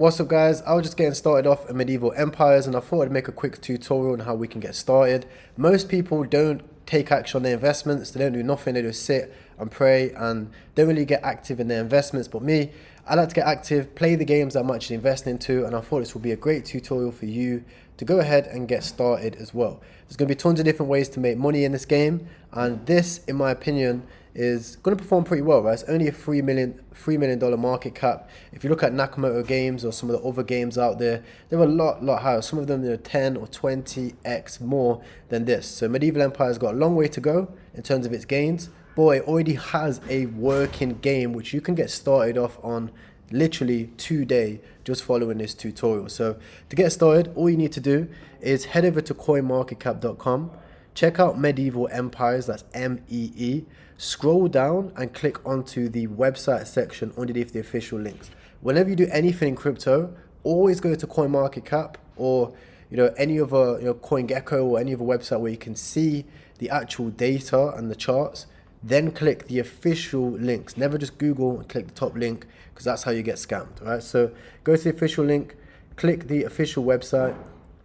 What's up guys, I was just getting started off in medieval empires and I thought I'd make a quick tutorial on how we can get started. Most people don't take action on their investments, they don't do nothing, they just sit and pray and don't really get active in their investments. But me, I like to get active, play the games that I'm actually investing into, and I thought this would be a great tutorial for you to go ahead and get started as well. There's going to be tons of different ways to make money in this game, and this, in my opinion, is going to perform pretty well, right? It's only a $3 million market cap. If you look at Nakamoto games or some of the other games out there, they're a lot higher. Some of them are 10 or 20x more than this. So Medieval Empire's got a long way to go in terms of its gains, but it already has a working game which you can get started off on literally today just following this tutorial. So to get started, all you need to do is head over to coinmarketcap.com, check out Medieval Empires, that's MEE, scroll down and click onto the website section underneath the official links. Whenever you do anything in crypto, always go to CoinMarketCap or any other CoinGecko or any other website where you can see the actual data and the charts. Then click the official links. Never just Google and click the top link, because that's how you get scammed, right? So go to the official link, click the official website,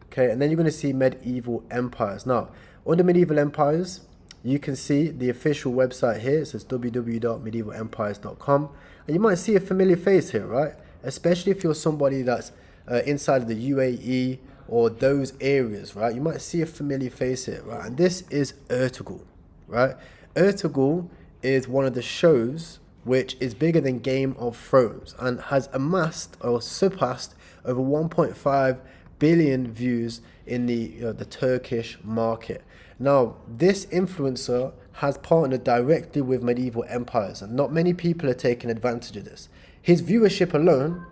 okay, and then you're going to see Medieval Empires. Now, under Medieval Empires, you can see the official website here. It says www.medievalempires.com, and you might see a familiar face here, right? Especially if you're somebody that's inside of the UAE or those areas, right? You might see a familiar face here, right? And this is Ertugrul, right? Ertugrul is one of the shows which is bigger than Game of Thrones and has amassed or surpassed over 1.5 billion views in the Turkish market. Now, this influencer has partnered directly with Medieval Empires, and not many people are taking advantage of this. His viewership alone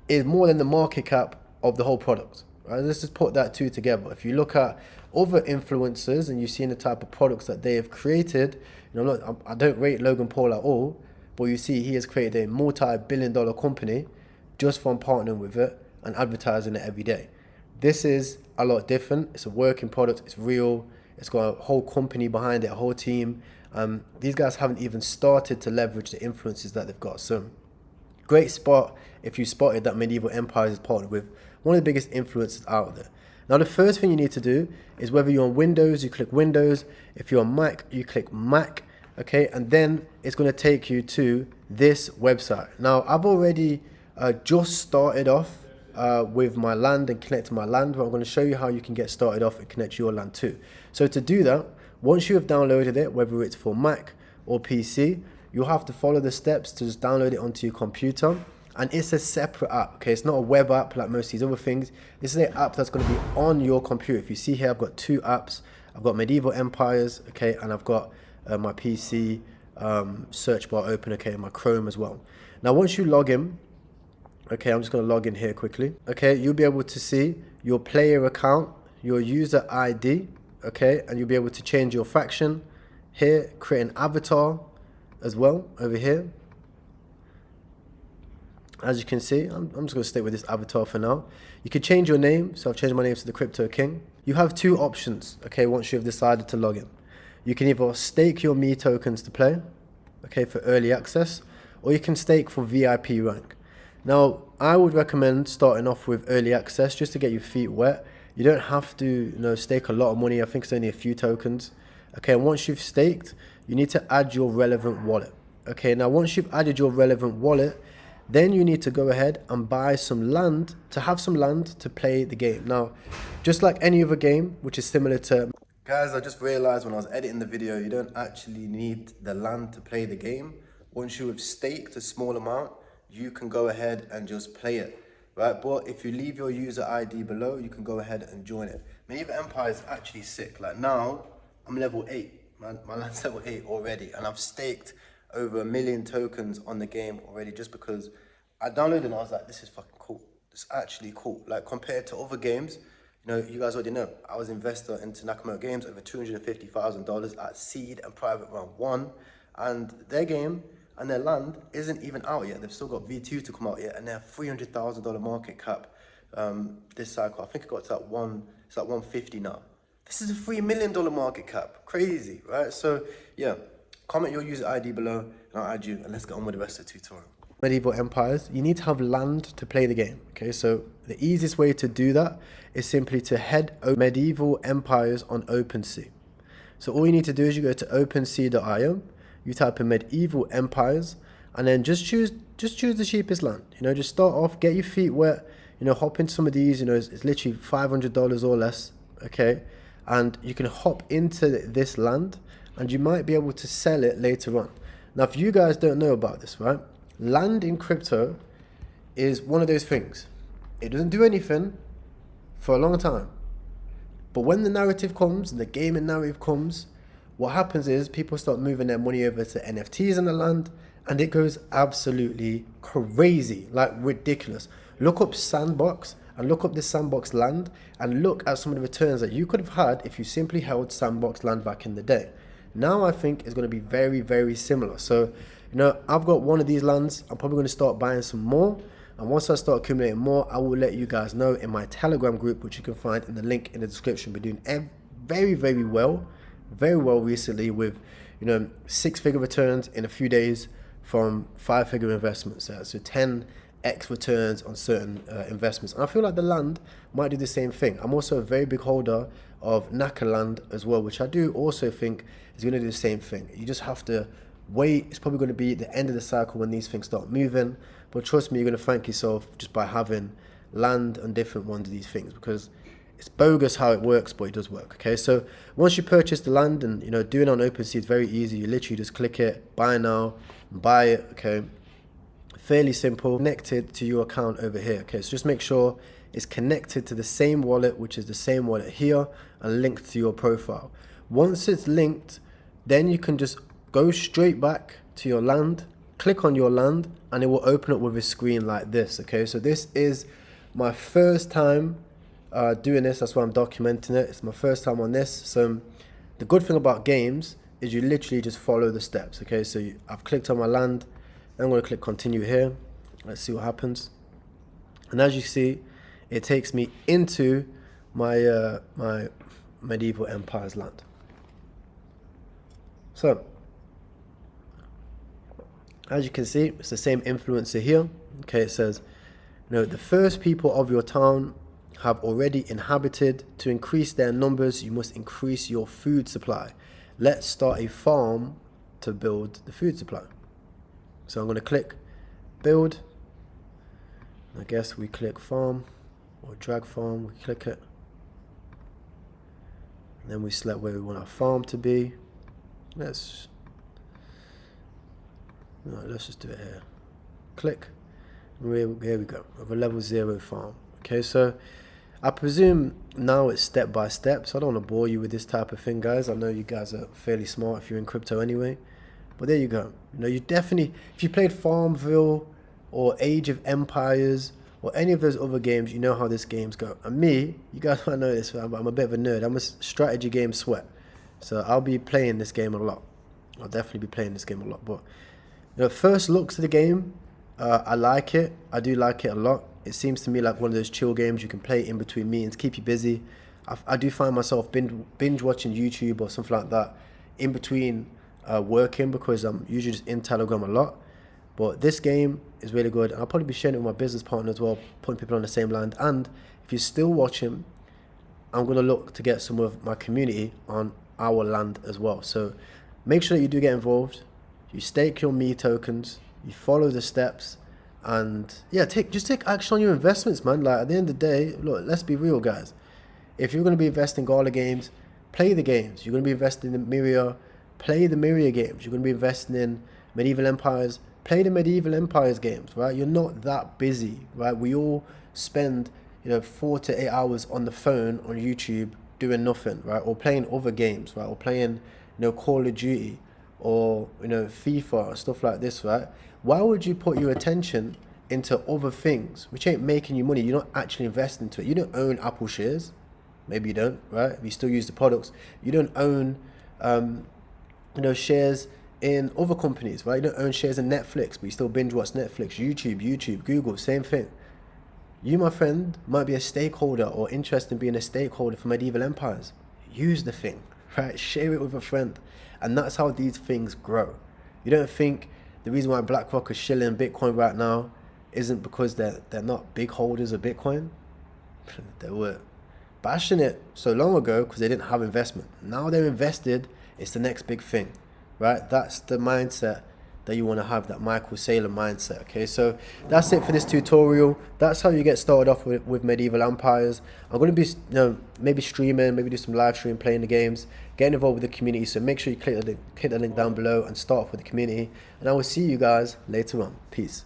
is more than the market cap of the whole product. Right? Let's just put that two together. If you look at other influencers and you see the type of products that they have created, I don't rate Logan Paul at all, but you see he has created a multi-billion-dollar company just from partnering with it and advertising it every day. This is a lot different. It's a working product. It's real. It's got a whole company behind it, a whole team. These guys haven't even started to leverage the influences that they've got. So great spot if you spotted that Medieval Empires is partnered with one of the biggest influencers out there. Now, the first thing you need to do is, whether you're on Windows, you click Windows. If you're on Mac, you click Mac. Okay, and then it's going to take you to this website. Now, I've already just started off with my land and connect to my land, but I'm going to show you how you can get started off and connect your land too. So to do that, once you have downloaded it, whether it's for Mac or PC, you'll have to follow the steps to just download it onto your computer. And it's a separate app, okay? It's not a web app like most of these other things. This is an app that's going to be on your computer. If you see here, I've got two apps. I've got Medieval Empires, okay, and I've got my PC search bar open, okay, and my Chrome as well. Now, once you log in, okay, I'm just going to log in here quickly. Okay, you'll be able to see your player account, your user ID, okay, and you'll be able to change your faction here, create an avatar as well over here. As you can see, I'm just going to stick with this avatar for now. You can change your name, so I've changed my name to the Crypto King. You have two options, okay, once you've decided to log in. You can either stake your Me tokens to play, okay, for early access, or you can stake for VIP rank. Now, I would recommend starting off with early access just to get your feet wet. You don't have to, stake a lot of money. I think it's only a few tokens. Okay, and once you've staked, you need to add your relevant wallet. Okay, now once you've added your relevant wallet, then you need to go ahead and buy some land, to have some land to play the game. Now, just like any other game, which is similar to... Guys, I just realized when I was editing the video, you don't actually need the land to play the game. Once you have staked a small amount, you can go ahead and just play it, right? But if you leave your user ID below, you can go ahead and join it. Medieval Empire is actually sick. Like now, I'm level 8. My land's level 8 already, and I've staked over 1 million tokens on the game already, just because I downloaded it and I was like, this is fucking cool. It's actually cool. Like, compared to other games, you guys already know, I was investor into Nakamoto Games, over $250,000 at seed and private round 1, and their game and their land isn't even out yet. They've still got V2 to come out yet, and they're $300,000 market cap this cycle. I think it got to that it's like 150 now. This is a $3 million market cap. Crazy, right? So yeah, comment your user ID below and I'll add you, and let's get on with the rest of the tutorial. medieval empires, you need to have land to play the game. Okay, so the easiest way to do that is simply to head medieval empires on OpenSea. So all you need to do is you go to OpenSea.io, you type in medieval empires, and then just choose the cheapest land. You know, just start off, get your feet wet. You know, hop into some of these. You know, it's literally $500 or less. Okay, and you can hop into this land, and you might be able to sell it later on. Now, if you guys don't know about this, right? Land in crypto is one of those things. It doesn't do anything for a long time. But when the narrative comes, and the gaming narrative comes, what happens is people start moving their money over to NFTs in the land, and it goes absolutely crazy, like ridiculous. Look up Sandbox, and look up this Sandbox land, and look at some of the returns that you could have had if you simply held Sandbox land back in the day. Now I think it's going to be very, very similar. So, you know, I've got one of these lands. I'm probably going to start buying some more. And once I start accumulating more, I will let you guys know in my Telegram group, which you can find in the link in the description. We're doing very, very well recently with, you know, 6-figure returns in a few days from 5-figure investments. So 10x returns on certain investments. And I feel like the land might do the same thing. I'm also a very big holder of Naka land as well, which I do also think is going to do the same thing. You just have to wait. It's probably going to be the end of the cycle when these things start moving. But trust me, you're going to thank yourself just by having land on different ones of these things, because it's bogus how it works, but it does work. Okay, so once you purchase the land, and you know, doing it on OpenSea is very easy. You literally just click it, buy now, and buy it. Okay, fairly simple. Connected to your account over here. Okay, so just make sure it's connected to the same wallet, which is the same wallet here, and linked to your profile. Once it's linked, then you can just go straight back to your land, click on your land, and it will open up with a screen like this. Okay, so this is my first time doing this. That's why I'm documenting it. It's my first time on this. So the good thing about games is you literally just follow the steps. Okay, so I've clicked on my land. I'm going to click continue here. Let's see what happens. And as you see, it takes me into my my medieval empires land. So as you can see, it's the same influencer here. Okay, it says, you know, the first people of your town have already inhabited. To increase their numbers, you must increase your food supply. Let's start a farm to build the food supply. So I'm going to click build. I guess we click farm or drag farm. We click it. And then we select where we want our farm to be. Let's just do it here. Click. Here we go. We have a level 0 farm. Okay, so I presume now it's step by step. So I don't want to bore you with this type of thing, guys. I know you guys are fairly smart if you're in crypto anyway. But there you go. You know, you definitely, if you played Farmville or Age of Empires or any of those other games, you know how this games go. And me, you guys might know this, but I'm a bit of a nerd. I'm a strategy game sweat. So I'll be playing this game a lot. I'll definitely be playing this game a lot. But you know, first looks of the game, I like it. I do like it a lot. It seems to me like one of those chill games you can play in between meetings, keep you busy. I do find myself binge watching YouTube or something like that in between working, because I'm usually just in Telegram a lot. But this game is really good. I'll probably be sharing it with my business partner as well, putting people on the same land. And if you're still watching, I'm going to look to get some of my community on our land as well. So make sure that you do get involved. You stake your Me tokens, you follow the steps, and yeah, just take action on your investments, man. Like at the end of the day, look, let's be real, guys. If you're going to be investing in Gala games, play the games. You're going to be investing in Myria, play the Myria games. You're going to be investing in Medieval Empires, play the Medieval Empires games, right? You're not that busy, right? We all spend, you know, 4 to 8 hours on the phone on YouTube doing nothing, right? Or playing other games, right? Or playing, you know, Call of Duty, or you know, FIFA or stuff like this, right? Why would you put your attention into other things which ain't making you money? You're not actually investing into it. You don't own Apple shares. Maybe you don't, right? You still use the products. You don't own you know, shares in other companies, right? You don't own shares in Netflix, but you still binge watch Netflix, YouTube, Google, same thing. You, my friend, might be a stakeholder or interested in being a stakeholder for Medieval Empires. Use the thing, right? Share it with a friend. And that's how these things grow. You don't think The reason why BlackRock is shilling Bitcoin right now isn't because they're not big holders of Bitcoin. They were bashing it so long ago because they didn't have investment. Now they're invested, it's the next big thing, right? That's the mindset that you want to have, that Michael Saylor mindset. Okay, so that's it for this tutorial. That's how you get started off with medieval empires. I'm going to be maybe streaming, maybe do some live stream, playing the games, getting involved with the community. So make sure you click the link down below and start off with the community, and I will see you guys later on. Peace.